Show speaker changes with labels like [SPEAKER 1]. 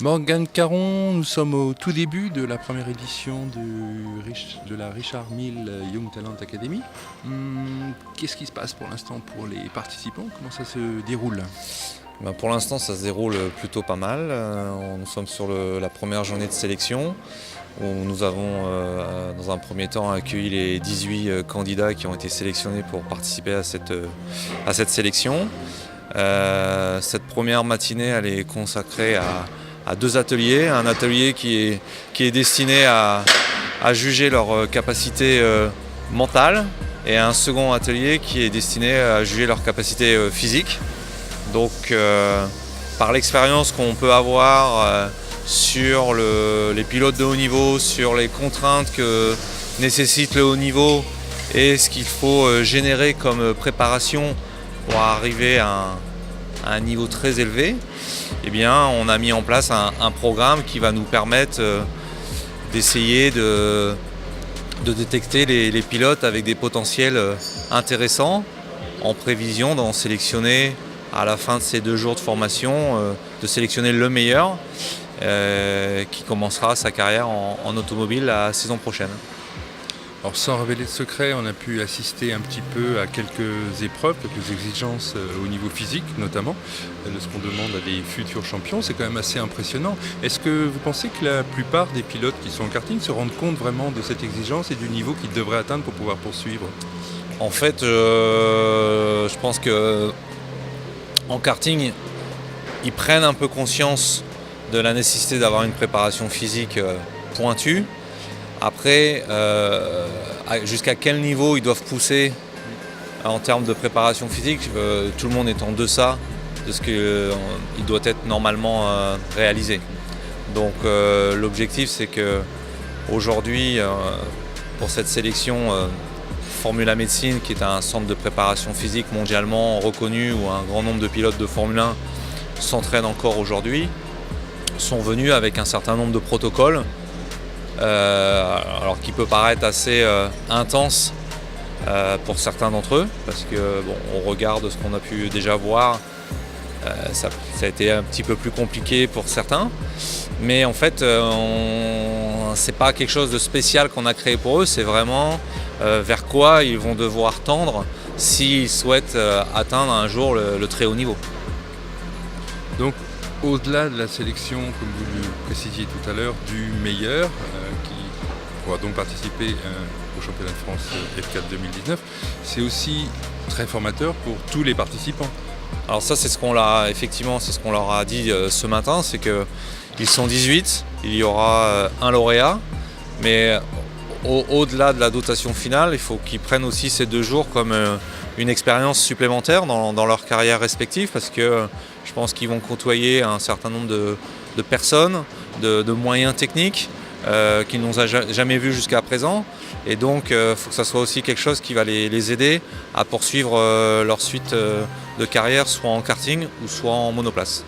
[SPEAKER 1] Morgane Caron, nous sommes au tout début de la première édition de la Richard Mille Young Talent Academy. Qu'est-ce qui se passe pour l'instant pour les participants? Comment ça se déroule?
[SPEAKER 2] Pour l'instant, ça se déroule plutôt pas mal. Nous sommes sur la première journée de sélection où nous avons dans un premier temps accueilli les 18 candidats qui ont été sélectionnés pour participer à cette sélection. Cette première matinée, elle est consacrée à deux ateliers. Un atelier qui est destiné à juger leur capacité mentale et un second atelier qui est destiné à juger leur capacité physique. Donc par l'expérience qu'on peut avoir sur les pilotes de haut niveau, sur les contraintes que nécessite le haut niveau et ce qu'il faut générer comme préparation pour arriver à un niveau très élevé, eh bien, on a mis en place un programme qui va nous permettre d'essayer de détecter les pilotes avec des potentiels intéressants en prévision d'en sélectionner à la fin de ces 2 jours de formation, de sélectionner le meilleur qui commencera sa carrière en automobile la saison prochaine.
[SPEAKER 1] Alors sans révéler de secret, on a pu assister un petit peu à quelques épreuves, quelques exigences au niveau physique notamment, de ce qu'on demande à des futurs champions. C'est quand même assez impressionnant. Est-ce que vous pensez que la plupart des pilotes qui sont en karting se rendent compte vraiment de cette exigence et du niveau qu'ils devraient atteindre pour pouvoir poursuivre?
[SPEAKER 2] En fait, je pense que en karting, ils prennent un peu conscience de la nécessité d'avoir une préparation physique pointue. Après, jusqu'à quel niveau ils doivent pousser en termes de préparation physique, tout le monde est en deçà de ce qu'il doit être normalement réalisé. Donc l'objectif, c'est qu'aujourd'hui, pour cette sélection, Formula Médecine, qui est un centre de préparation physique mondialement reconnu, où un grand nombre de pilotes de Formule 1 s'entraînent encore aujourd'hui, sont venus avec un certain nombre de protocoles, alors qui peut paraître assez intense pour certains d'entre eux, parce que on regarde ce qu'on a pu déjà voir, ça a été un petit peu plus compliqué pour certains, mais en fait c'est pas quelque chose de spécial qu'on a créé pour eux, c'est vraiment vers quoi ils vont devoir tendre s'ils souhaitent atteindre un jour le très haut niveau.
[SPEAKER 1] Donc au-delà de la sélection, comme vous le précisiez tout à l'heure, du meilleur qui pourra donc participer au championnat de France F4 2019, c'est aussi très formateur pour tous les participants.
[SPEAKER 2] Alors ça, c'est ce qu'on leur a dit ce matin, c'est qu'ils sont 18, il y aura un lauréat, mais au-delà de la dotation finale, il faut qu'ils prennent aussi ces 2 jours comme une expérience supplémentaire dans leur carrière respective, parce que je pense qu'ils vont côtoyer un certain nombre de personnes, de moyens techniques qu'ils n'ont jamais vus jusqu'à présent. Et donc il faut que ça soit aussi quelque chose qui va les aider à poursuivre leur suite de carrière, soit en karting ou soit en monoplace.